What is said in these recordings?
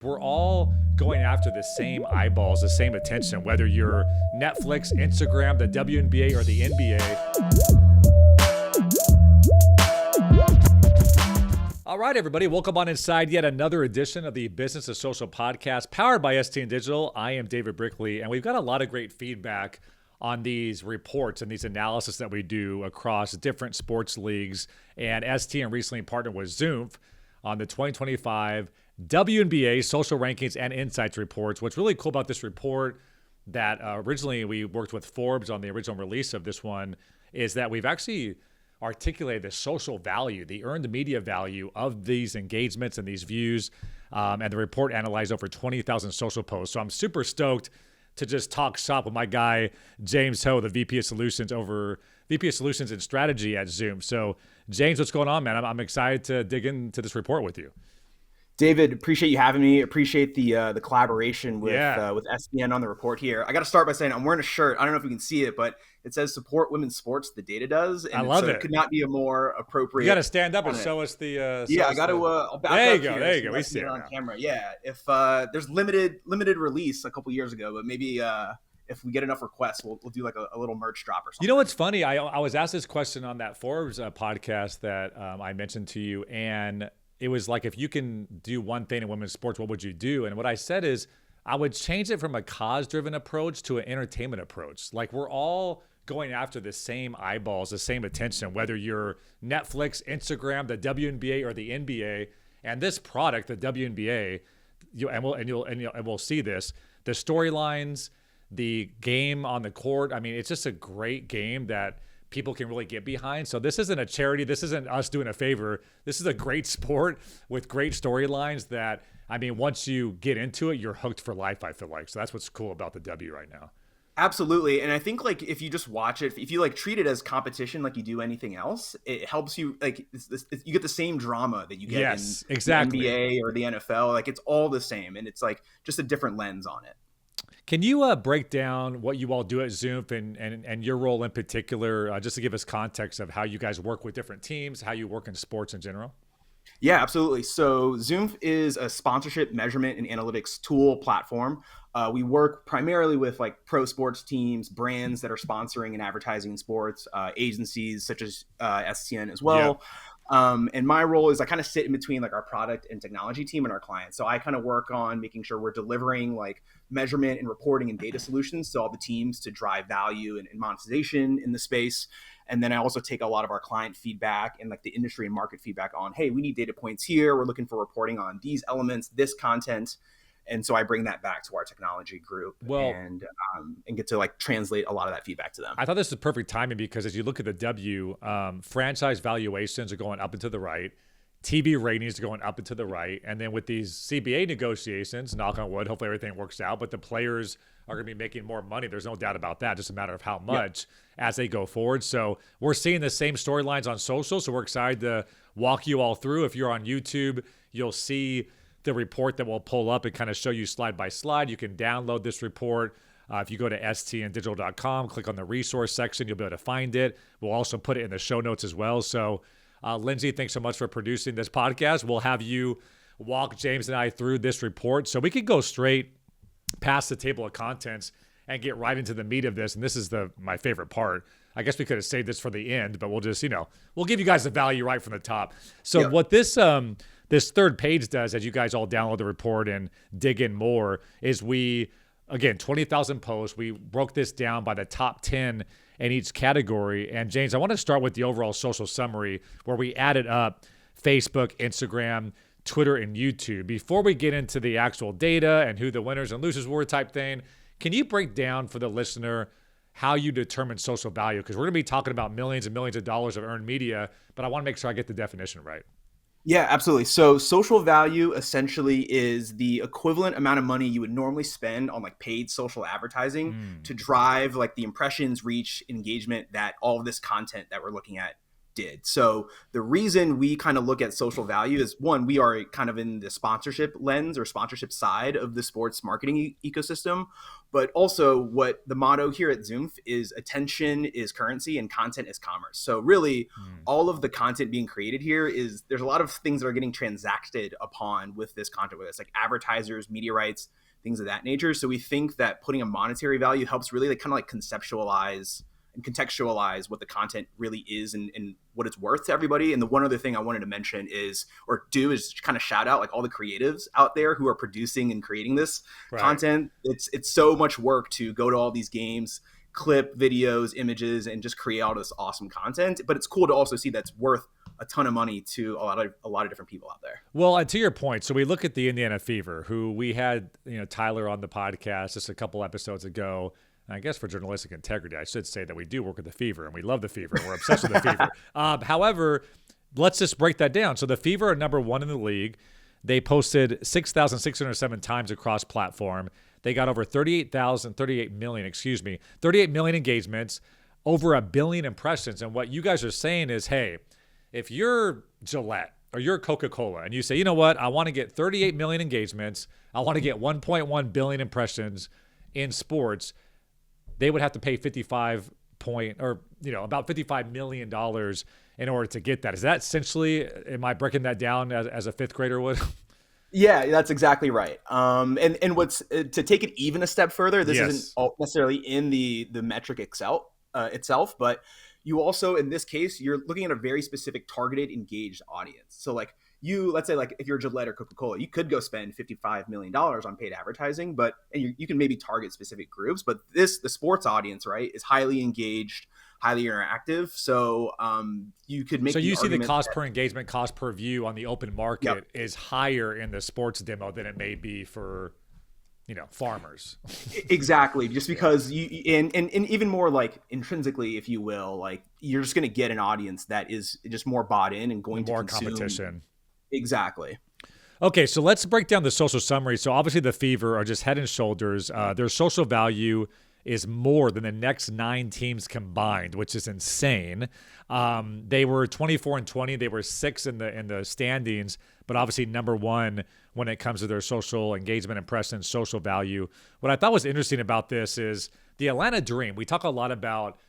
We're all going after the same eyeballs, the same attention, whether you're Netflix, Instagram, the WNBA, or the NBA. All right, everybody, welcome on inside yet another edition of the Business of Social podcast powered by STN Digital. I am David Brickley, and we've got a lot of great feedback on these reports and these analysis that we do across different sports leagues. And STN recently partnered with Zoomph on the 2025 WNBA Social Rankings and Insights reports. What's really cool about this report that originally we worked with Forbes on the original release of this one is that we've actually articulated the social value, the earned media value of these engagements and these views. And the report analyzed over 20,000 social posts. So I'm super stoked to just talk shop with my guy, James Ho, the VP of Solutions and Strategy at Zoomph. So James, what's going on, man? I'm excited to dig into this report with you. David, appreciate you having me. Appreciate the collaboration with SBN on the report here. I got to start by saying I'm wearing a shirt. I don't know if you can see it, but it says "Support Women's Sports." The data does, and I love it. It could not be a more appropriate. You got to stand up and show us the. I got to. I'll back there up you go. here There you so go. We see it on now. camera. Yeah, if there's limited release a couple years ago, but maybe if we get enough requests, we'll do like a little merch drop or something. You know what's funny? I was asked this question on that Forbes podcast that I mentioned to you, and it was like, if you can do one thing in women's sports, what would you do? And what I said is I would change it from a cause-driven approach to an entertainment approach. Like, we're all going after the same eyeballs, the same attention, whether you're Netflix, Instagram, the WNBA, or the NBA. And this product, the WNBA, we'll see this, the storylines, the game on the court. I mean, it's just a great game that people can really get behind. So this isn't a charity. This isn't us doing a favor. This is a great sport with great storylines that, I mean, once you get into it, you're hooked for life, I feel like. So that's what's cool about the W right now. Absolutely. And I think, like, if you just watch it, if you like treat it as competition like you do anything else, it helps you, like, you get the same drama that you get in exactly. the NBA or the NFL. Like, it's all the same, and it's like just a different lens on it. Can you break down what you all do at Zoomph and your role in particular, just to give us context of how you guys work with different teams, how you work in sports in general? Yeah, absolutely. So Zoomph is a sponsorship measurement and analytics tool platform. We work primarily with like pro sports teams, brands that are sponsoring and advertising in sports, agencies such as STN as well. Yep. And my role is I kind of sit in between like our product and technology team and our clients. So I kind of work on making sure we're delivering like measurement and reporting and data solutions to all the teams to drive value and monetization in the space. And then I also take a lot of our client feedback and like the industry and market feedback on, hey, we need data points here. We're looking for reporting on these elements, this content. And so I bring that back to our technology group and get to like translate a lot of that feedback to them. I thought this was perfect timing because as you look at the W, franchise valuations are going up and to the right. TV ratings are going up and to the right. And then with these CBA negotiations, knock on wood, hopefully everything works out, but the players are going to be making more money. There's no doubt about that. Just a matter of how much as they go forward. So we're seeing the same storylines on social. So we're excited to walk you all through. If you're on YouTube, you'll see the report that we'll pull up and kind of show you slide by slide. You can download this report. If you go to stndigital.com, click on the resource section, you'll be able to find it. We'll also put it in the show notes as well. So Lindsay, thanks so much for producing this podcast. We'll have you walk James and I through this report so we can go straight past the table of contents and get right into the meat of this. And this is my favorite part. I guess we could have saved this for the end, but we'll just, we'll give you guys the value right from the top. So what this third page does, as you guys all download the report and dig in more, is again, 20,000 posts. We broke this down by the top 10 in each category. And James, I want to start with the overall social summary where we added up Facebook, Instagram, Twitter, and YouTube. Before we get into the actual data and who the winners and losers were type thing, can you break down for the listener how you determine social value? Because we're going to be talking about millions and millions of dollars of earned media, but I want to make sure I get the definition right. Yeah, absolutely. So social value essentially is the equivalent amount of money you would normally spend on like paid social advertising to drive like the impressions, reach, engagement that all of this content that we're looking at did. So the reason we kind of look at social value is, one, we are kind of in the sponsorship lens or sponsorship side of the sports marketing ecosystem. But also what the motto here at Zoomph is: attention is currency and content is commerce. So really all of the content being created here is, there's a lot of things that are getting transacted upon with this content, whether it's like advertisers, media rights, things of that nature. So we think that putting a monetary value helps really kind of like conceptualize and contextualize what the content really is and what it's worth to everybody. And the one other thing I wanted to mention is kind of shout out like all the creatives out there who are producing and creating this content. It's so much work to go to all these games, clip videos, images, and just create all this awesome content. But it's cool to also see that's worth a ton of money to a lot of different people out there. Well, and to your point, so we look at the Indiana Fever, who we had, Tyler on the podcast just a couple episodes ago. And I guess for journalistic integrity, I should say that we do work with the Fever, and we love the Fever, and we're obsessed with the Fever. However, let's just break that down. So the Fever are number one in the league. They posted 6,607 times across platform. They got over 38 million engagements, over 1 billion impressions. And what you guys are saying is, hey, if you're Gillette or you're Coca-Cola and you say, you know what, I want to get 38 million engagements, I want to get 1.1 billion impressions in sports, they would have to pay about $55 million in order to get that. Is that essentially, am I breaking that down as a fifth grader would? Yeah, that's exactly right. And what's to take it even a step further, this isn't necessarily in the metric itself, but you also, in this case, you're looking at a very specific targeted, engaged audience. So like let's say like if you're Gillette or Coca-Cola, you could go spend $55 million on paid advertising, and you can maybe target specific groups. But the sports audience, right, is highly engaged, highly interactive. So you could make. So you see the cost per engagement, cost per view on the open market is higher in the sports demo than it may be for, farmers. Exactly. Just because and even more like intrinsically, if you will, like you're just going to get an audience that is just more bought in and going more to consume. competition. Exactly. Okay, so let's break down the social summary. So obviously the Fever are just head and shoulders. Their social value is more than the next 9 teams combined, which is insane. They were 24-20. They were 6th in the standings, but obviously number 1 when it comes to their social engagement, impressions, social value. What I thought was interesting about this is the Atlanta Dream. We talk a lot about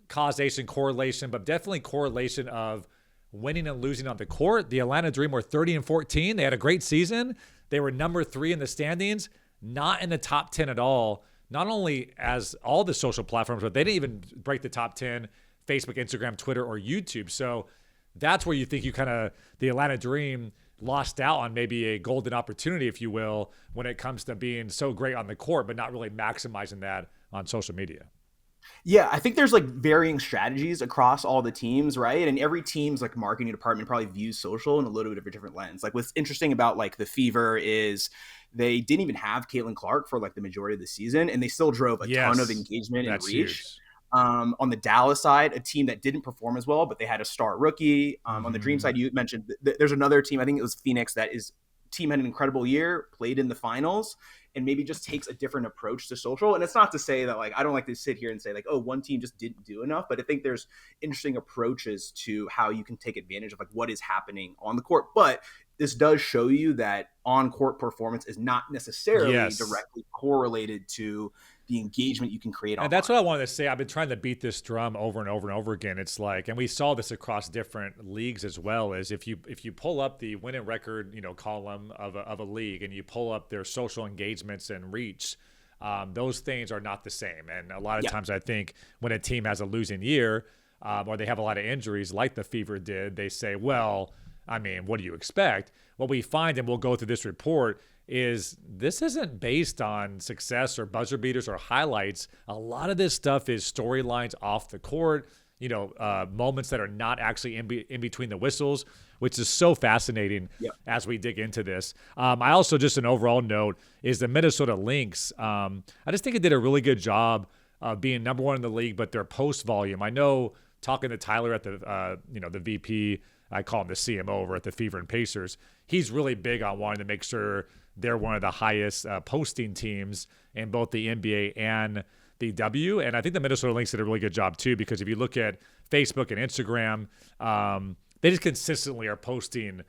causation, correlation, but definitely correlation of winning and losing on the court. The Atlanta Dream were 30-14. They had a great season. They were number 3 in the standings, not in the top 10 at all. Not only as all the social platforms, but they didn't even break the top 10, Facebook, Instagram, Twitter, or YouTube. So that's where you think the Atlanta Dream lost out on maybe a golden opportunity, if you will, when it comes to being so great on the court, but not really maximizing that on social media. Yeah, I think there's like varying strategies across all the teams, right? And every team's like marketing department probably views social in a little bit of a different lens. Like what's interesting about like the Fever is they didn't even have Caitlin Clark for like the majority of the season, and they still drove a ton of engagement and reach. Huge. On the Dallas side, a team that didn't perform as well, but they had a star rookie. On the Dream side, you mentioned there's another team, I think it was Phoenix, team had an incredible year, played in the finals, and maybe just takes a different approach to social. And it's not to say that like I don't like to sit here and say like, oh, one team just didn't do enough, but I think there's interesting approaches to how you can take advantage of like what is happening on the court. But this does show you that on-court performance is not necessarily directly correlated to the engagement you can create online. And that's what I wanted to say. I've been trying to beat this drum over and over and over again. It's like, and we saw this across different leagues as well, is if you pull up the win and record, column of a league and you pull up their social engagements and reach, those things are not the same. And a lot of times I think when a team has a losing year or they have a lot of injuries like the Fever did, they say, well, I mean, what do you expect? What we find, and we'll go through this report, is this isn't based on success or buzzer beaters or highlights. A lot of this stuff is storylines off the court, moments that are not actually in between the whistles, which is so fascinating as we dig into this. I also, just an overall note, is the Minnesota Lynx. I just think it did a really good job of being number 1 in the league, but their post volume. I know talking to Tyler at the VP, I call him the CMO over at the Fever and Pacers, he's really big on wanting to make sure they're one of the highest posting teams in both the NBA and the W. And I think the Minnesota Lynx did a really good job too, because if you look at Facebook and Instagram, they just consistently are posting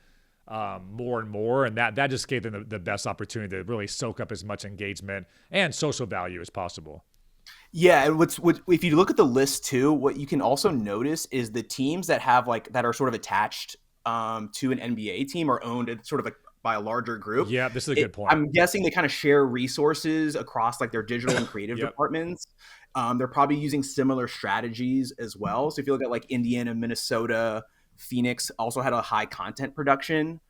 more and more, and that just gave them the best opportunity to really soak up as much engagement and social value as possible. Yeah, and what if you look at the list too, what you can also notice is the teams that have that are sort of attached to an NBA team are owned sort of by a larger group. Yeah, this is a good point. I'm guessing they kind of share resources across their digital and creative departments. They're probably using similar strategies as well. So if you look at Indiana, Minnesota, Phoenix also had a high content production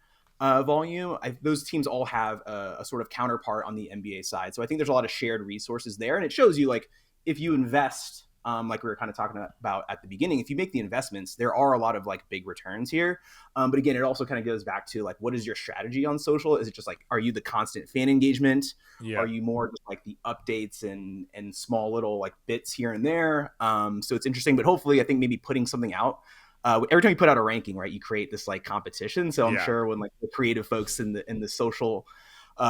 volume. Those teams all have a sort of counterpart on the NBA side. So I think there's a lot of shared resources there. And it shows you if you invest, like we were kind of talking about at the beginning, if you make the investments, there are a lot of big returns here. But again, it also kind of goes back to what is your strategy on social? Is it just are you the constant fan engagement? Are you more just the updates and small little bits here and there? So it's interesting, but hopefully I think maybe putting something out, every time you put out a ranking, right, you create this competition. So I'm sure when the creative folks and the social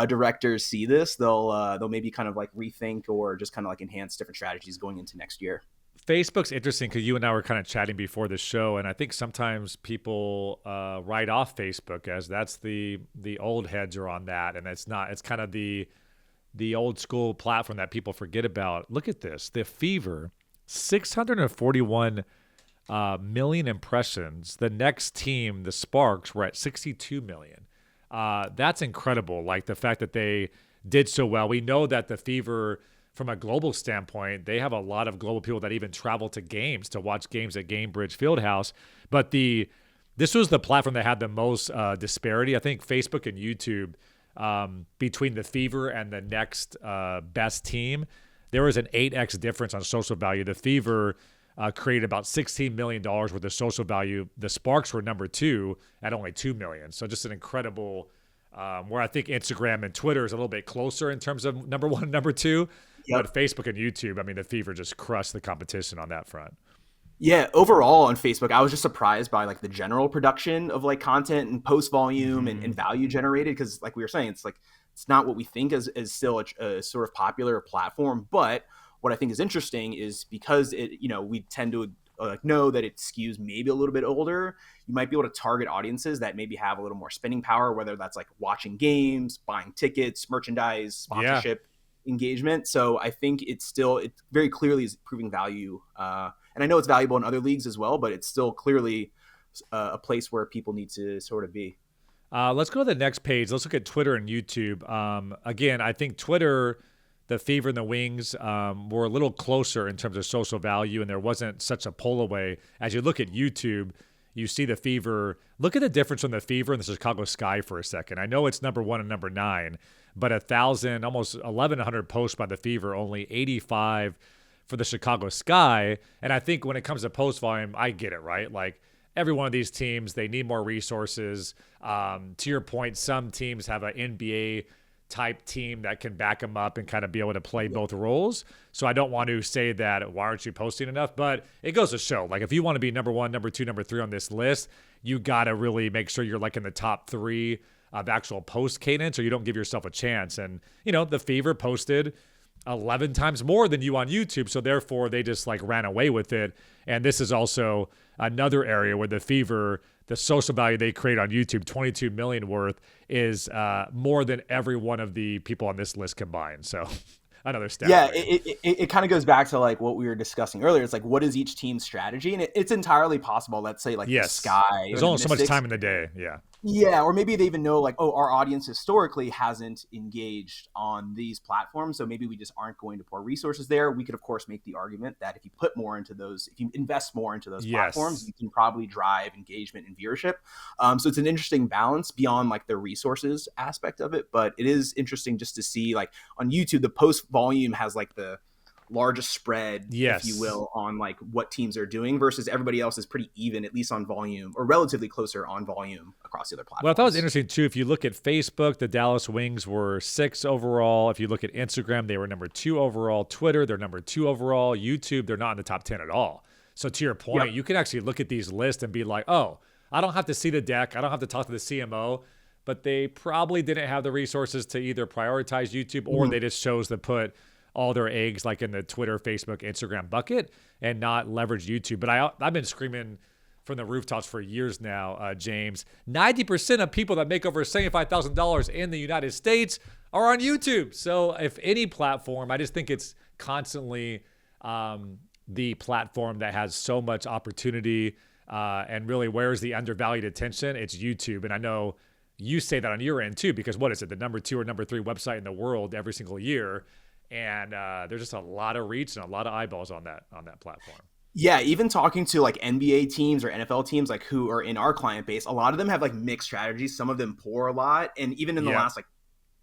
directors see this, they'll maybe kind of rethink or just kind of enhance different strategies going into next year. Facebook's interesting because you and I were kind of chatting before the show, and I think sometimes people write off Facebook as that's the old heads are on that, and it's not. It's kind of the old school platform that people forget about. Look at this, the Fever, 641 million impressions. The next team, the Sparks, were at 62 million. That's incredible. The fact that they did so well. We know that the Fever, from a global standpoint, they have a lot of global people that even travel to games to watch games at Gamebridge Fieldhouse. But this was the platform that had the most disparity. I think Facebook and YouTube, between the Fever and the next best team, there was an 8x difference on social value. The Fever created about $16 million worth of social value. The Sparks were number 2 at only $2 million. So just an incredible, where I think Instagram and Twitter is a little bit closer in terms of number 1 and number 2. Yep. But Facebook and YouTube, I mean, the Fever just crushed the competition on that front. Yeah, overall on Facebook, I was just surprised by the general production of content and post volume and value generated, because we were saying, it's not what we think is still a sort of popular platform. But what I think is interesting is because we tend to know that it skews maybe a little bit older, you might be able to target audiences that maybe have a little more spending power, whether that's watching games, buying tickets, merchandise, sponsorship, engagement. So I think it very clearly is proving value. And I know it's valuable in other leagues as well, but it's still clearly a place where people need to sort of be. Let's go to the next page. Let's look at Twitter and YouTube. Again, I think Twitter, the Fever and the Wings were a little closer in terms of social value, and there wasn't such a pull away. As you look at YouTube, you see the Fever. Look at the difference from the Fever and the Chicago Sky for a second. I know it's number 1 and number 9, but 1,000, almost 1,100 posts by the Fever, only 85 for the Chicago Sky. And I think when it comes to post volume, I get it, right? Every one of these teams, they need more resources. To your point, some teams have an NBA type team that can back them up and kind of be able to play both roles. So I don't want to say that, why aren't you posting enough? But it goes to show, if you want to be number 1, number 2, number 3 on this list, you got to really make sure you're in the top 3 of actual post cadence, or you don't give yourself a chance. And, the Fever posted 11 times more than you on YouTube. So therefore they just ran away with it. And this is also another area where the Fever, the social value they create on YouTube, 22 million worth, is more than every one of the people on this list combined. So another stat. Yeah, it kind of goes back to what we were discussing earlier. It's what is each team's strategy? And it's entirely possible, let's say the Sky. There's only so much time in the day. Yeah. Yeah, or maybe they even know our audience historically hasn't engaged on these platforms, so maybe we just aren't going to pour resources there. We could, of course, make the argument that if you put more into those, if you invest more into those platforms, you can probably drive engagement and viewership. So it's an interesting balance beyond the resources aspect of it, but it is interesting just to see on YouTube, the post volume has the largest spread, if you will, on what teams are doing versus everybody else is pretty even, at least on volume, or relatively closer on volume across the other platforms. Well, I thought it was interesting too. If you look at Facebook, the Dallas Wings were 6 overall. If you look at Instagram, they were number 2 overall. Twitter, they're number 2 overall. YouTube, they're not in the top 10 at all. So to your point, you can actually look at these lists and be like, oh, I don't have to see the deck. I don't have to talk to the CMO, but they probably didn't have the resources to either prioritize YouTube or they just chose to put all their eggs like in the Twitter, Facebook, Instagram bucket and not leverage YouTube. But I've been screaming from the rooftops for years now, James. 90% of people that make over $75,000 in the United States are on YouTube. So if any platform, I just think it's constantly the platform that has so much opportunity and really where's the undervalued attention. It's YouTube. And I know you say that on your end too, because what is it? The number 2 or number 3 website in the world every single year. And there's just a lot of reach and a lot of eyeballs on that platform. Yeah, even talking to like NBA teams or NFL teams, like who are in our client base, a lot of them have like mixed strategies. Some of them pour a lot. And even in the last like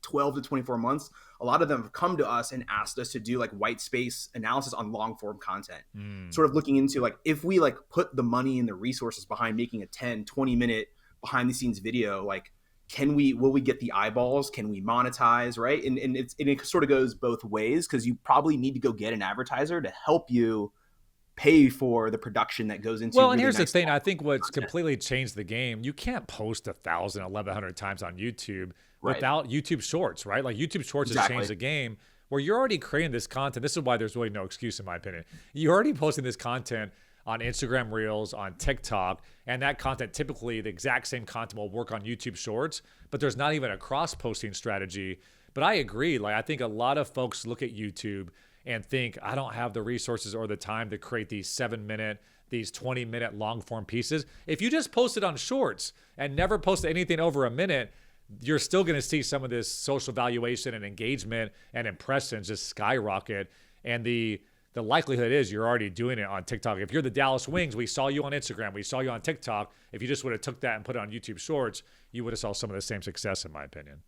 12 to 24 months, a lot of them have come to us and asked us to do like white space analysis on long form content, sort of looking into like, if we like put the money and the resources behind making a 10-20 minute behind the scenes video, like, will we get the eyeballs? Can we monetize? Right. And it sort of goes both ways, because you probably need to go get an advertiser to help you pay for the production that goes into. Well, and here's the thing. I think what's completely changed the game, you can't post 1,000, 1,100 times on YouTube without YouTube Shorts, right? Like YouTube Shorts has changed the game, where you're already creating this content. This is why there's really no excuse, in my opinion. You're already posting this content on Instagram Reels, on TikTok, and that content, typically the exact same content will work on YouTube Shorts, but there's not even a cross-posting strategy. But I agree. Like, I think a lot of folks look at YouTube and think, I don't have the resources or the time to create these 7-minute, these 20-minute long-form pieces. If you just post it on Shorts and never post anything over a minute, you're still going to see some of this social valuation and engagement and impressions just skyrocket. And the likelihood is you're already doing it on TikTok. If you're the Dallas Wings, we saw you on Instagram, we saw you on TikTok. If you just would have took that and put it on YouTube Shorts, you would have saw some of the same success, in my opinion.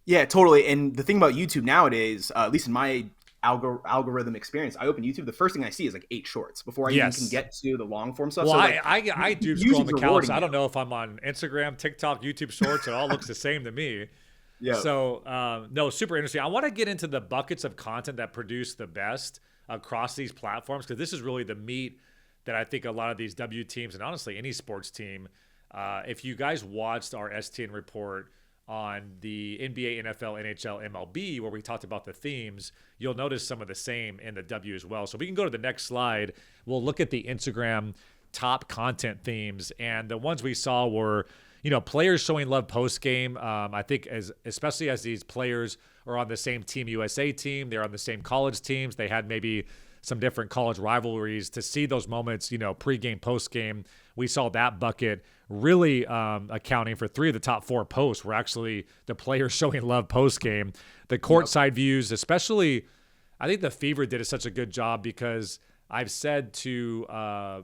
Yeah, totally. And the thing about YouTube nowadays, at least in my algorithm experience, I open YouTube, the first thing I see is like 8 shorts before I even can get to the long form stuff. Well, so like, I do scroll on the couch. I don't know if I'm on Instagram, TikTok, YouTube Shorts. It all looks the same to me. Yeah. So no, super interesting. I want to get into the buckets of content that produce the best across these platforms, because this is really the meat that I think a lot of these W teams, and honestly any sports team, if you guys watched our STN report on the NBA, NFL, NHL, MLB, where we talked about the themes, you'll notice some of the same in the W as well. So we can go to the next slide. We'll look at the Instagram top content themes. And the ones we saw were, players showing love post-game. I think especially as these players are on the same Team USA team, they're on the same college teams, they had maybe some different college rivalries, to see those moments, pre-game, post-game. We saw that bucket really accounting for 3 of the top 4 posts were actually the players showing love post-game. The courtside views, especially, I think the Fever did such a good job, because I've said to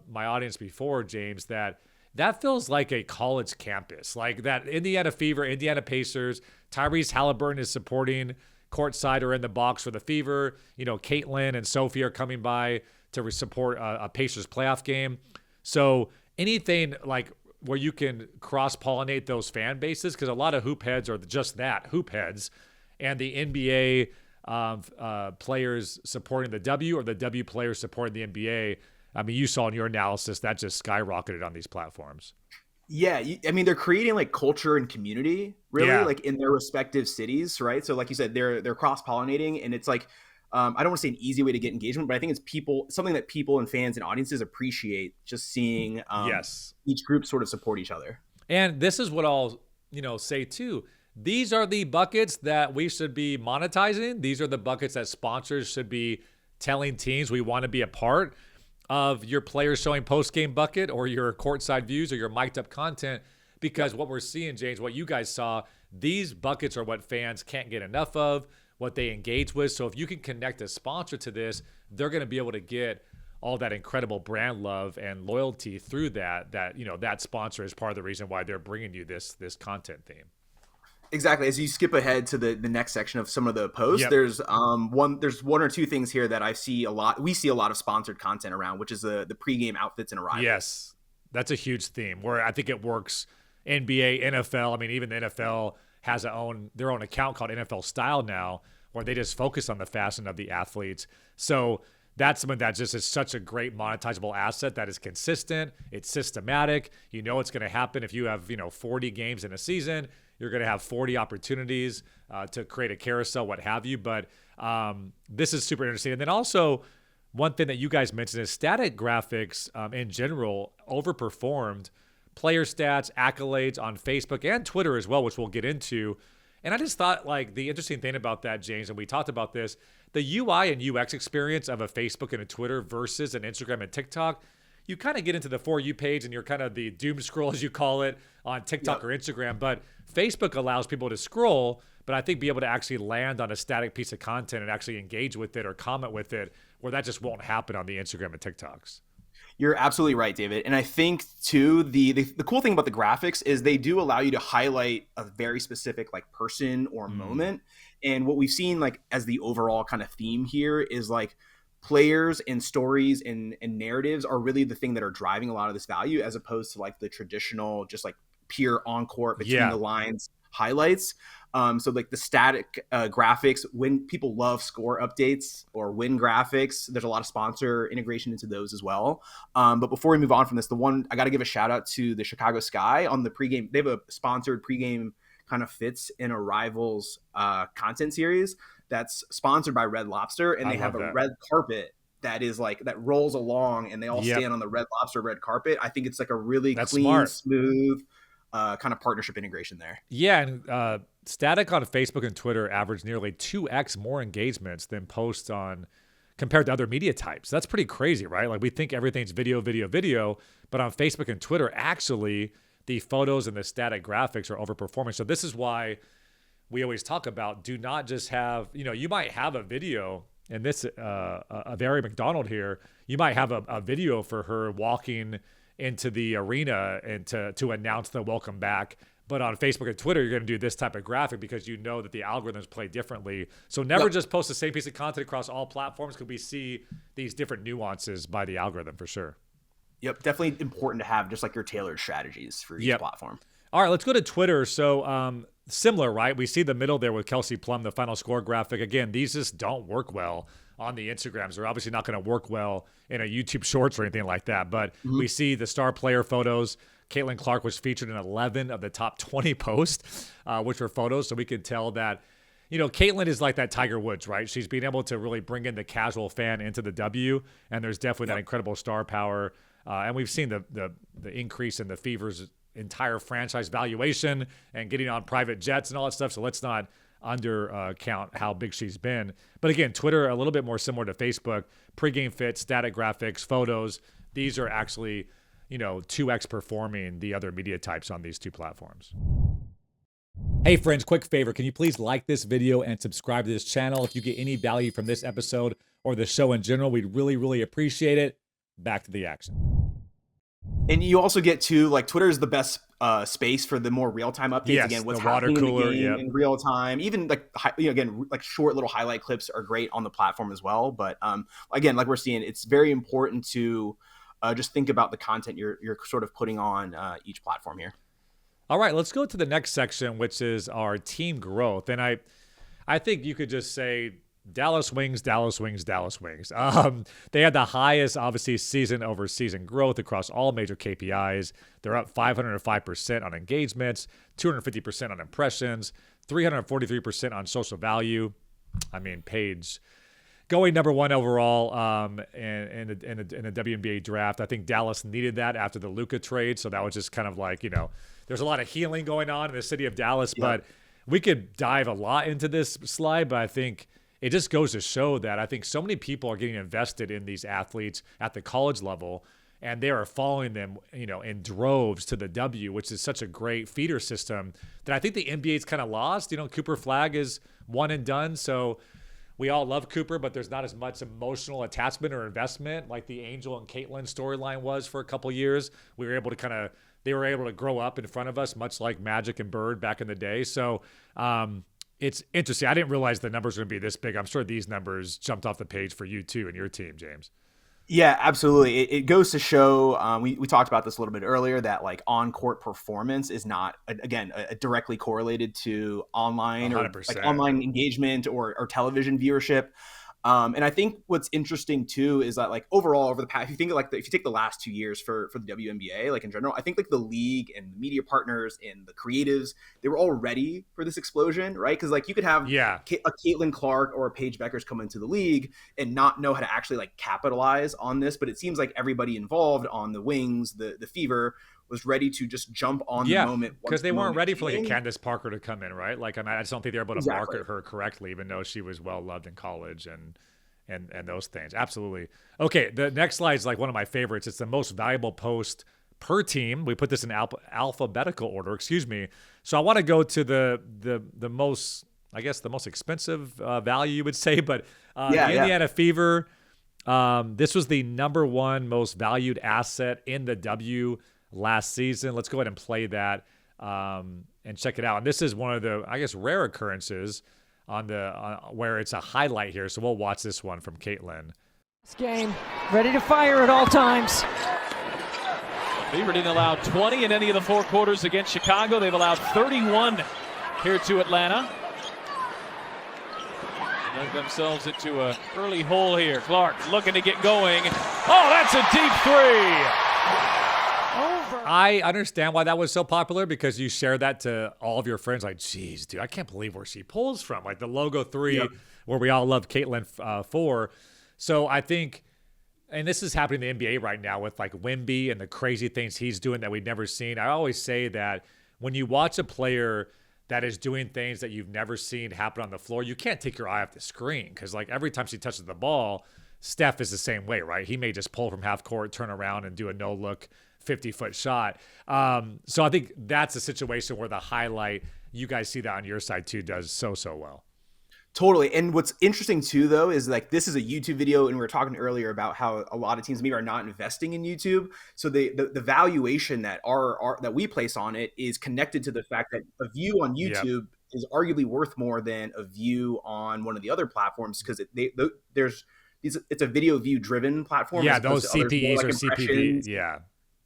my audience before, James, that feels like a college campus. Like that Indiana Fever, Indiana Pacers, Tyrese Halliburton is supporting courtside or in the box for the Fever. Caitlin and Sophie are coming by to support a Pacers playoff game. So anything like where you can cross-pollinate those fan bases, because a lot of hoop heads are just that, hoop heads, and the NBA players supporting the W, or the W players supporting the NBA. I mean, you saw in your analysis that just skyrocketed on these platforms. Yeah, I mean, they're creating like culture and community, really, like in their respective cities, right? So, like you said, they're cross-pollinating, and it's like, I don't want to say an easy way to get engagement, but I think it's something that people and fans and audiences appreciate, just seeing each group sort of support each other. And this is what I'll say too. These are the buckets that we should be monetizing. These are the buckets that sponsors should be telling teams we want to be a part of your players showing post-game bucket, or your courtside views, or your mic'd up content, because what we're seeing, James, what you guys saw, these buckets are what fans can't get enough of, what they engage with. So if you can connect a sponsor to this, they're going to be able to get all that incredible brand love and loyalty through that sponsor is part of the reason why they're bringing you this content theme. Exactly. As you skip ahead to the next section of some of the posts, there's one or two things here that I see a lot. We see a lot of sponsored content around, which is the pregame outfits and arrivals. Yes, that's a huge theme where I think it works. NBA, NFL. I mean, even the NFL has their own account called NFL Style now, where they just focus on the fashion of the athletes. So that's something that just is such a great monetizable asset that is consistent. It's systematic. It's going to happen if you have 40 games in a season. You're going to have 40 opportunities to create a carousel, what have you. But this is super interesting. And then also, one thing that you guys mentioned is static graphics in general overperformed player stats, accolades on Facebook and Twitter as well, which we'll get into. And I just thought, like, the interesting thing about that, James, and we talked about this, the UI and UX experience of a Facebook and a Twitter versus an Instagram and TikTok, you kind of get into the For You page and you're kind of the doom scroll, as you call it, on TikTok or Instagram. But Facebook allows people to scroll, but I think be able to actually land on a static piece of content and actually engage with it or comment with it, where that just won't happen on the Instagram and TikToks. You're absolutely right, David. And I think too, the cool thing about the graphics is they do allow you to highlight a very specific like person or moment. And what we've seen like as the overall kind of theme here is like players and stories and narratives are really the thing that are driving a lot of this value, as opposed to like the traditional, just like pure on court between the lines highlights. So like the static graphics, when people love score updates or win graphics, there's a lot of sponsor integration into those as well. But before we move on from this, the one I got to give a shout out to the Chicago Sky on the pregame. They have a sponsored pregame kind of fits in a Rivals content series that's sponsored by Red Lobster, and they have a red carpet that is like that rolls along, and they all stand on the Red Lobster red carpet. I think it's like a really clean, smooth kind of partnership integration there. Yeah, and static on Facebook and Twitter average nearly 2x more engagements than posts on compared to other media types. That's pretty crazy, right? Like we think everything's video, but on Facebook and Twitter, actually the photos and the static graphics are overperforming. So this is why we always talk about do not just have, you might have a video, and this of Ari McDonald here, you might have a video for her walking into the arena and to announce the welcome back. But on Facebook and Twitter, you're going to do this type of graphic because you know that the algorithms play differently. So never just post the same piece of content across all platforms, because we see these different nuances by the algorithm for sure. Yep, definitely important to have just like your tailored strategies for each platform. All right, let's go to Twitter. So similar, right? We see the middle there with Kelsey Plum, the final score graphic. Again, these just don't work well on the Instagrams. They're obviously not going to work well in a YouTube Shorts or anything like that. But we see the star player photos. Caitlin Clark was featured in 11 of the top 20 posts, which were photos. So we could tell that, Caitlin is like that Tiger Woods, right? She's being able to really bring in the casual fan into the W. And there's definitely that incredible star power. And we've seen the increase in the Fever's entire franchise valuation and getting on private jets and all that stuff. So let's not undercount how big she's been. But again, Twitter, a little bit more similar to Facebook. Pregame fits, static graphics, photos. These are actually, 2x performing the other media types on these two platforms. Hey friends, quick favor. Can you please like this video and subscribe to this channel? If you get any value from this episode or the show in general, we'd really, really appreciate it. Back to the action. And you also get to like Twitter is the best space for the more real-time updates. Yes, again, what's the water happening cooler, in the game in real time. Even like again, like short little highlight clips are great on the platform as well. But again, like we're seeing, it's very important to just think about the content you're sort of putting on each platform here. All right, let's go to the next section, which is our team growth. And I think you could just say Dallas Wings, Dallas Wings, Dallas Wings. They had the highest, obviously, season-over-season growth across all major KPIs. They're up 505% on engagements, 250% on impressions, 343% on social value. I mean, Paige going number one overall in the WNBA draft. I think Dallas needed that after the Luka trade, so that was just kind of like, there's a lot of healing going on in the city of Dallas, but we could dive a lot into this slide, but I think it just goes to show that I think so many people are getting invested in these athletes at the college level, and they are following them, in droves to the W, which is such a great feeder system that I think the NBA's kind of lost. Cooper Flag is one and done, so we all love Cooper, but there's not as much emotional attachment or investment like the Angel and Caitlin storyline was for a couple years. They were able to grow up in front of us, much like Magic and Bird back in the day. So, it's interesting. I didn't realize the numbers were going to be this big. I'm sure these numbers jumped off the page for you too and your team, James. Yeah, absolutely. It goes to show, we talked about this a little bit earlier, that like on-court performance is not, again, directly correlated to online 100%. or like online engagement or television viewership. And I think what's interesting too is that like overall over the past, if you think like if you take the last 2 years for the WNBA, like in general, I think like the league and the media partners and the creatives, they were all ready for this explosion, right? Because like you could have Yeah. a Caitlin Clark or a Paige Beckers come into the league and not know how to actually like capitalize on this, but it seems like everybody involved on the Wings, the Fever, was ready to just jump on the moment because they weren't ready for like a came. Candace Parker to come in, right? Like, I mean, I just don't think they're able to Exactly. market her correctly, even though she was well loved in college and those things. Absolutely. Okay, the next slide is like one of my favorites. It's the most valuable post per team. We put this in alphabetical order. Excuse me. So I want to go to the most, I guess, the most expensive value you would say, but the Indiana Fever. This was the #1 most valued asset in the W last season. Let's go ahead and play that and check it out. And this is one of the, I guess, rare occurrences on where it's a highlight here. So we'll watch this one from Caitlin. This game, ready to fire at all times. Fever didn't allow 20 in any of the 4 quarters against Chicago. They've allowed 31 here to Atlanta. Dug themselves into an early hole here. Clark looking to get going. Oh, that's a deep 3. I understand why that was so popular, because you share that to all of your friends. Like, geez, dude, I can't believe where she pulls from. Like the logo 3, where we all love Caitlin 4. So I think, and this is happening in the NBA right now with like Wemby and the crazy things he's doing that we've never seen. I always say that when you watch a player that is doing things that you've never seen happen on the floor, you can't take your eye off the screen, because like every time she touches the ball, Steph is the same way, right? He may just pull from half court, turn around, and do a no-look 50-foot shot. So I think that's a situation where the highlight, you guys see that on your side too, does so well. Totally. And what's interesting too, though, is like this is a YouTube video, and we were talking earlier about how a lot of teams maybe are not investing in YouTube. So the valuation that that we place on it is connected to the fact that a view on YouTube is arguably worth more than a view on one of the other platforms, because it's a video view driven platform. Yeah, those CPEs or CPV. Yeah.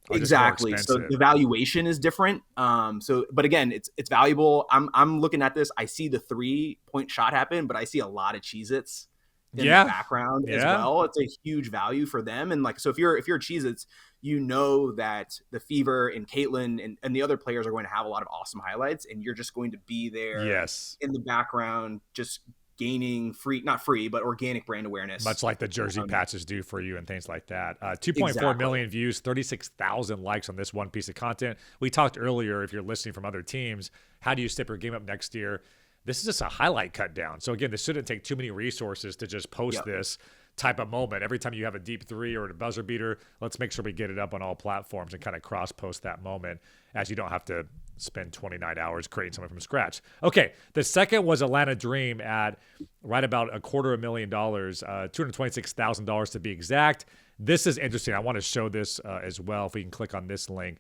Exactly. So the valuation is different. But again, it's valuable. I'm looking at this. I see the 3-point shot happen, but I see a lot of Cheez-Its in the background as well. It's a huge value for them. And like, so if you're Cheez-Its, you know that the Fever and Caitlin and the other players are going to have a lot of awesome highlights, and you're just going to be there in the background, just gaining not free, but organic brand awareness. Much like the jersey patches do for you and things like that. 2.4 million views, 36,000 likes on this one piece of content. We talked earlier, if you're listening from other teams, how do you step your game up next year? This is just a highlight cut down. So again, this shouldn't take too many resources to just post this type of moment. Every time you have a deep 3 or a buzzer beater, let's make sure we get it up on all platforms and kind of cross post that moment, as you don't have to spend 29 hours creating something from scratch. Okay, the second was Atlanta Dream at right about $250,000, $226,000 to be exact. This is interesting. I want to show this as well. If we can click on this link.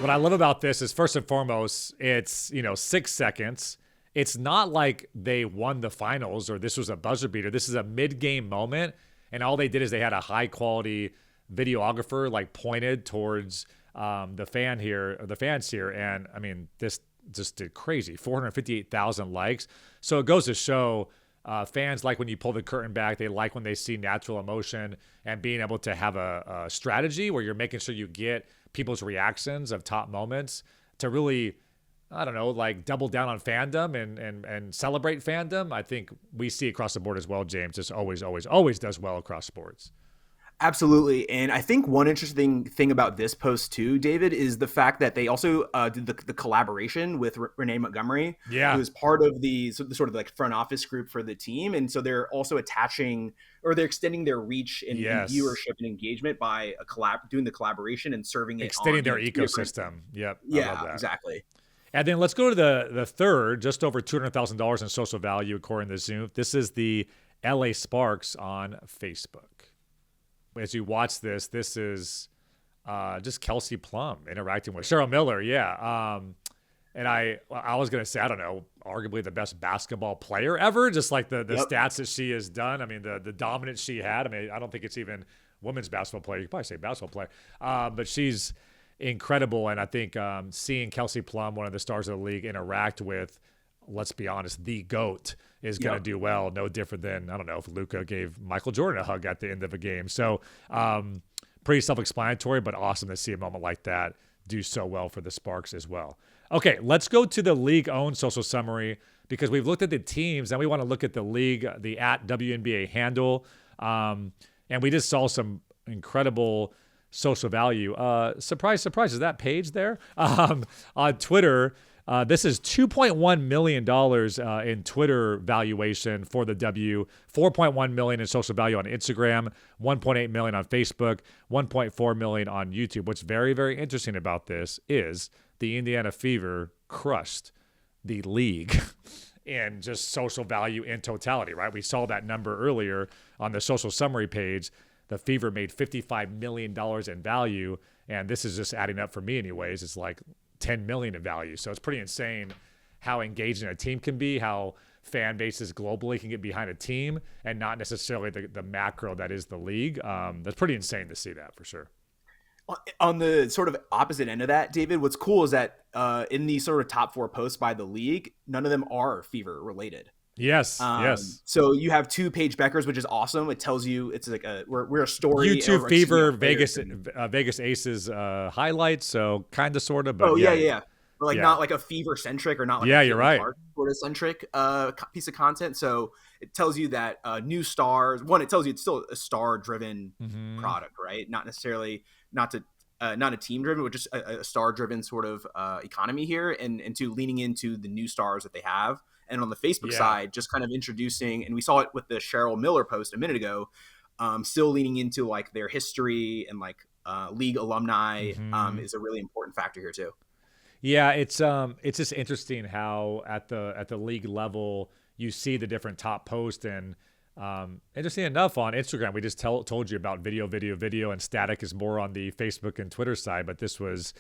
What I love about this is, first and foremost, it's 6 seconds. It's not like they won the finals or this was a buzzer beater. This is a mid-game moment. And all they did is they had a high quality videographer like pointed towards the fans here. And I mean, this just did crazy, 458,000 likes. So it goes to show fans like when you pull the curtain back, they like when they see natural emotion and being able to have a strategy where you're making sure you get people's reactions of top moments to really, I don't know, like double down on fandom and celebrate fandom. I think we see across the board as well, James. This always does well across sports. Absolutely. And I think one interesting thing about this post too, David, is the fact that they also did the collaboration with Renee Montgomery, who is part of the sort of like front office group for the team. And so they're also they're extending their reach and viewership and engagement by doing the collaboration and serving it, extending their ecosystem. Yep. Yeah, exactly. And then let's go to the third, just over $200,000 in social value according to Zoomph. This is the LA Sparks on Facebook. As you watch this is just Kelsey Plum interacting with Cheryl Miller. Yeah. And I was going to say, I don't know, arguably the best basketball player ever, just like the stats that she has done. I mean, the dominance she had. I mean, I don't think it's even women's basketball player. You could probably say basketball player. But she's incredible. And I think seeing Kelsey Plum, one of the stars of the league, interact with, let's be honest, the GOAT is going to do well. No different than, I don't know, if Luka gave Michael Jordan a hug at the end of a game. So pretty self-explanatory, but awesome to see a moment like that do so well for the Sparks as well. Okay, let's go to the league-owned social summary, because we've looked at the teams and we want to look at the league, the at WNBA handle. And we just saw some incredible social value. Surprise, surprise, is that page there? On Twitter, this is $2.1 million in Twitter valuation for the W, $4.1 million in social value on Instagram, $1.8 million on Facebook, $1.4 million on YouTube. What's very, very interesting about this is the Indiana Fever crushed the league in just social value in totality, right? We saw that number earlier on the social summary page. The Fever made $55 million in value, and this is just adding up for me anyways. It's like $10 million in value. So it's pretty insane how engaging a team can be, how fan bases globally can get behind a team, and not necessarily the macro that is the league. That's pretty insane to see that for sure. On the sort of opposite end of that, David, what's cool is that in these sort of top 4 posts by the league, none of them are Fever related. Yes, yes. So you have 2 Paige Beckers, which is awesome. It tells you it's like we're a story. YouTube Fever, Vegas Aces highlights. So kind of, sort of. But oh yeah. But like not like a Fever centric or not like you're right. Sort of centric piece of content. So it tells you that new stars. One, it tells you it's still a star driven product, right? Not necessarily not a team driven, but just a star driven sort of economy here, and to leaning into the new stars that they have. And on the Facebook side, just kind of introducing, and we saw it with the Cheryl Miller post a minute ago, still leaning into like their history and like league alumni is a really important factor here too. Yeah, it's just interesting how at the league level you see the different top posts, and interesting enough on Instagram we just told you about video, and static is more on the Facebook and Twitter side, but this was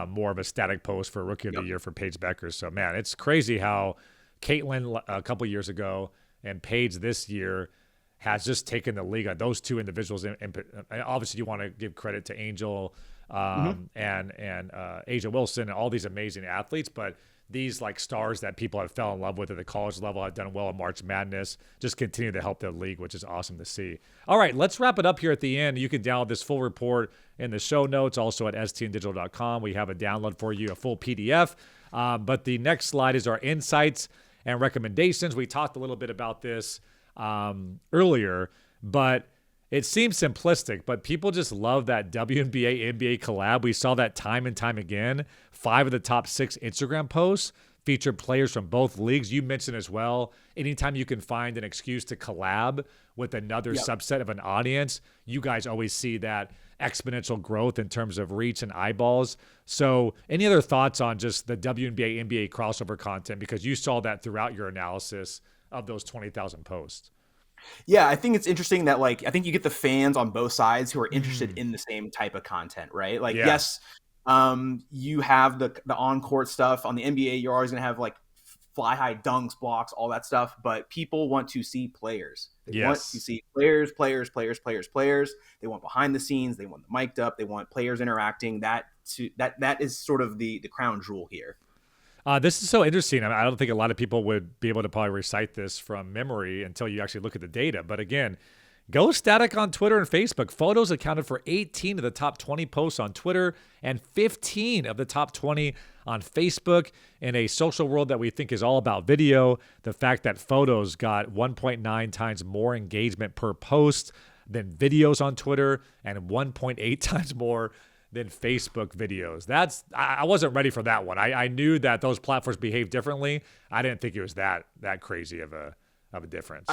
more of a static post for Rookie of the Year for Paige Beckers. So man, it's crazy how Caitlin a couple years ago and Paige this year has just taken the league. Those two individuals, and obviously you want to give credit to Angel and Asia Wilson and all these amazing athletes, but these like stars that people have fell in love with at the college level have done well in March Madness, just continue to help the league, which is awesome to see. All right, let's wrap it up here at the end. You can download this full report in the show notes, also at stndigital.com. We have a download for you, a full PDF. But the next slide is our insights and recommendations. We talked a little bit about this earlier, but it seems simplistic, but people just love that WNBA NBA collab. We saw that time and time again. 5 of the top 6 Instagram posts featured players from both leagues. You mentioned as well, anytime you can find an excuse to collab with another subset of an audience, you guys always see that exponential growth in terms of reach and eyeballs. So any other thoughts on just the WNBA NBA crossover content? Because you saw that throughout your analysis of those 20,000 posts. Yeah, I think it's interesting that like I think you get the fans on both sides who are interested in the same type of content, right? Like yes, you have the on-court stuff. On the NBA, you're always going to have like fly high dunks, blocks, all that stuff, but people want to see players. They want to see players. They want behind the scenes, they want the mic'd up, they want players interacting. That is sort of the crown jewel here. This is so interesting. I don't think a lot of people would be able to probably recite this from memory until you actually look at the data. But again, go static on Twitter and Facebook. Photos accounted for 18 of the top 20 posts on Twitter and 15 of the top 20 on Facebook. In a social world that we think is all about video, the fact that photos got 1.9 times more engagement per post than videos on Twitter and 1.8 times more than Facebook videos. I wasn't ready for that one. I knew that those platforms behave differently. I didn't think it was that crazy of a difference.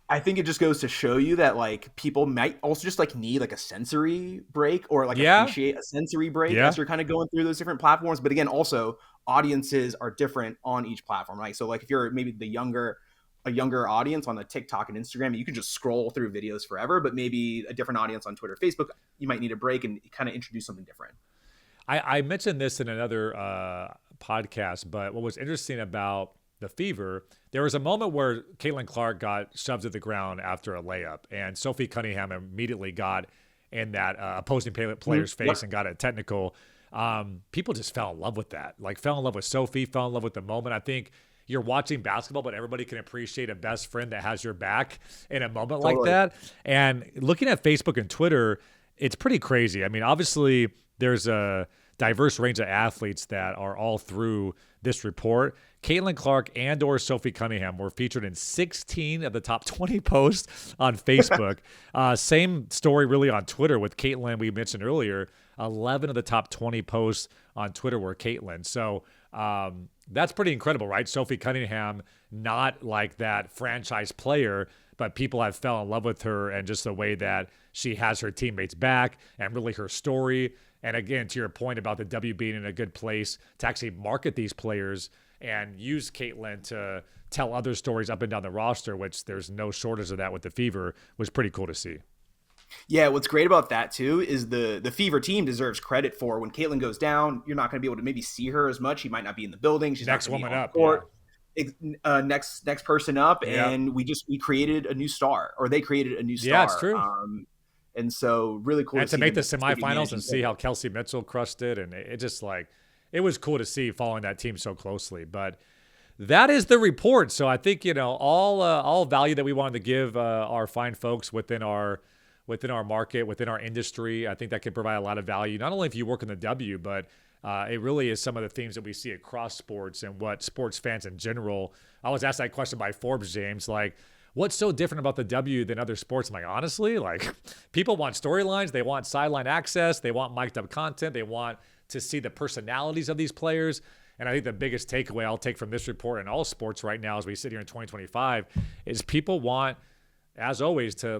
I think it just goes to show you that like people might also just like need like a sensory break or like appreciate a sensory break as you're kind of going through those different platforms. But again, also audiences are different on each platform, right? So like if you're maybe a younger audience on the TikTok and Instagram, you can just scroll through videos forever, but maybe a different audience on Twitter, Facebook, you might need a break and kind of introduce something different. I mentioned this in another podcast, but what was interesting about the Fever, there was a moment where Caitlin Clark got shoved to the ground after a layup, and Sophie Cunningham immediately got in that opposing player's face and got a technical. people just fell in love with that. Like fell in love with Sophie, fell in love with the moment. I think you're watching basketball, but everybody can appreciate a best friend that has your back in a moment like that. And looking at Facebook and Twitter, it's pretty crazy. I mean, obviously there's a diverse range of athletes that are all through this report. Caitlin Clark and or Sophie Cunningham were featured in 16 of the top 20 posts on Facebook. Same story really on Twitter with Caitlin, we mentioned earlier. 11 of the top 20 posts on Twitter were Caitlin. So that's pretty incredible, right? Sophie Cunningham, not like that franchise player, but people have fell in love with her and just the way that she has her teammates back and really her story. And again, to your point about the W being in a good place to actually market these players and use Caitlin to tell other stories up and down the roster, which there's no shortage of that with the Fever, was pretty cool to see. Yeah, what's great about that too is the Fever team deserves credit for when Caitlin goes down. You're not going to be able to maybe see her as much. She might not be in the building. She's next not woman up. Court. Yeah. Next person up, Yeah. and we created a new star, or they created a new star. Yeah, it's true. And so really cool and to make the them semifinals and see how Kelsey Mitchell crushed it, and it just like it was cool to see following that team so closely. But that is the report. So I think all value that we wanted to give our fine folks within our market, within our industry. I think that can provide a lot of value, not only if you work in the W, but it really is some of the themes that we see across sports and what sports fans in general. I was asked that question by Forbes, James, like, what's so different about the W than other sports? I'm like, honestly, like people want storylines. They want sideline access. They want mic'd up content. They want to see the personalities of these players. And I think the biggest takeaway I'll take from this report in all sports right now as we sit here in 2025 is people want, as always, to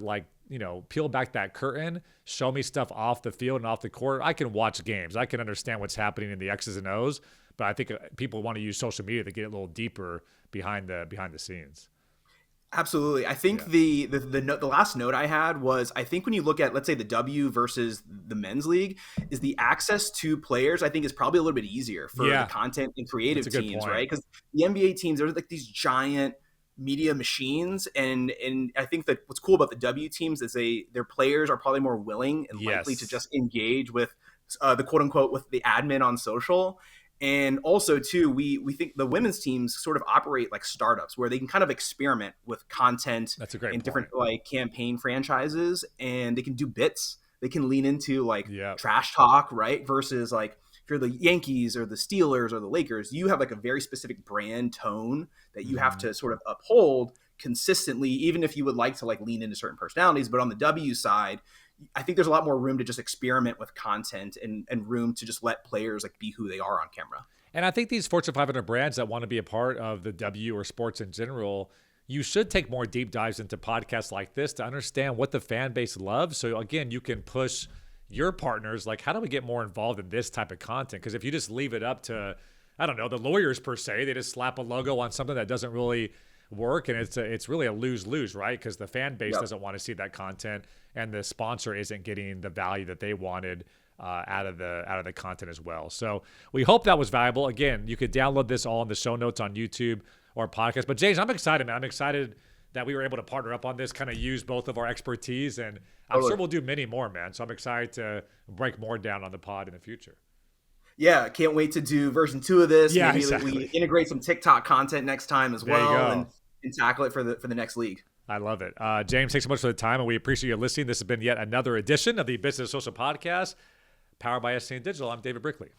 peel back that curtain, show me stuff off the field and off the court. I can watch games. I can understand what's happening in the X's and O's, but I think people want to use social media to get a little deeper behind the scenes. Absolutely. I think the last note I had was, I think when you look at, let's say, the W versus the men's league, is the access to players, I think, is probably a little bit easier for the content and creative teams, right? Because the NBA teams are like these giant media machines, and I think that what's cool about the W teams is their players are probably more willing and likely to just engage with the quote unquote with the admin on social. And also too, we think the women's teams sort of operate like startups where they can kind of experiment with content in different like campaign franchises, and they can do bits. They can lean into trash talk, right? Versus like if you're the Yankees or the Steelers or the Lakers, you have like a very specific brand tone that you have to sort of uphold consistently, even if you would like to like lean into certain personalities. But on the W side, I think there's a lot more room to just experiment with content and room to just let players like be who they are on camera. And I think these Fortune 500 brands that want to be a part of the W or sports in general, you should take more deep dives into podcasts like this to understand what the fan base loves. So again, you can push your partners, like, how do we get more involved in this type of content? Because if you just leave it up to, I don't know, the lawyers per se, they just slap a logo on something that doesn't really work, and it's really a lose-lose, right? Because the fan base doesn't want to see that content, and the sponsor isn't getting the value that they wanted out of the content as well. So we hope that was valuable. Again, you could download this all in the show notes on YouTube or podcast. But James, I'm excited, man. I'm excited that we were able to partner up on this, kind of use both of our expertise, and I'm sure we'll do many more, man. So I'm excited to break more down on the pod in the future. Yeah, can't wait to do version 2 of this. Yeah, Maybe exactly. we integrate some TikTok content next time as well, and tackle it for the next league. I love it. James, thanks so much for the time, and we appreciate you listening. This has been yet another edition of the Business Social Podcast, powered by SCN Digital. I'm David Brickley.